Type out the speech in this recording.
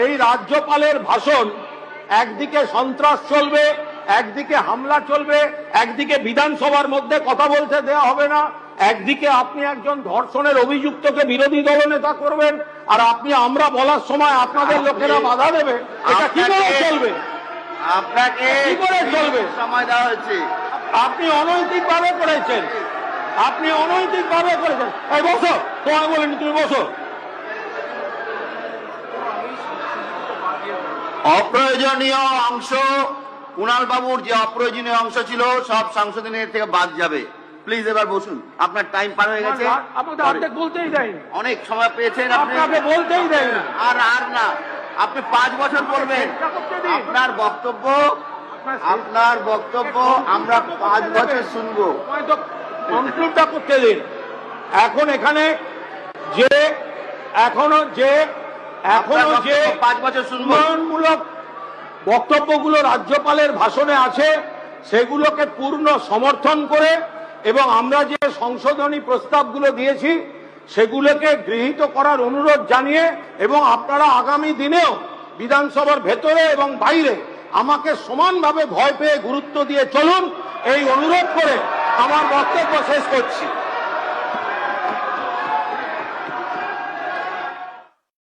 এই রাজ্যপালের ভাষণ একদিকে সন্ত্রাস চলবে, একদিকে হামলা চলবে, একদিকে বিধানসভার মধ্যে কথা বলতে দেওয়া হবে না, একদিকে আপনি একজন ধর্ষণের অভিযুক্তকে বিরোধী দলনেতা করবেন, আর আপনি আমরা বলার সময় আপনাদের লোকেরা বাধা দেবে। এটা কি করে চলবে? আপনাকে কি করে চলবে? সময় দেওয়া হয়েছে। আপনি অনৈতিকভাবে করেছেন, আপনি অনৈতিকভাবে করেছেন। এই বসো, তোমায় বলিনি, তুমি বসো। অপ্রয়োজনীয় অংশ, কুণাল বাবুর যে অপ্রয়োজনীয় অংশ ছিল সব সাংসদের থেকে বাদ যাবে। প্লিজ এবার বসুন, আপনার টাইম পার হয়ে গেছে। আপনাদের অর্ধেক বলতেই দেয়নি, অনেক সময় পেয়েছেন, আপনাকে বলতেই দেয় না। আর না, আপনি 5 বছর করবেন। আপনার বক্তব্য আমরা 5 বছর শুনবো। কনক্লুডটা করতে দিন। এখন এখানে যে এখনো যে 5 বছর শুনবো। উন্নয়নমূলক বক্তব্যগুলো রাজ্যপালের ভাষণে আছে সেগুলোকে পূর্ণ সমর্থন করে এবং আমরা যে সংশোধনী প্রস্তাবগুলো দিয়েছি সেগুলোকে গৃহীত করার অনুরোধ জানিয়ে এবং আপনারা আগামী দিনেও বিধানসভার ভেতরে এবং বাইরে আমাকে সমানভাবে ভয় পেয়ে গুরুত্ব দিয়ে চলুন, এই অনুরোধ করে আমার বক্তব্য শেষ করছি।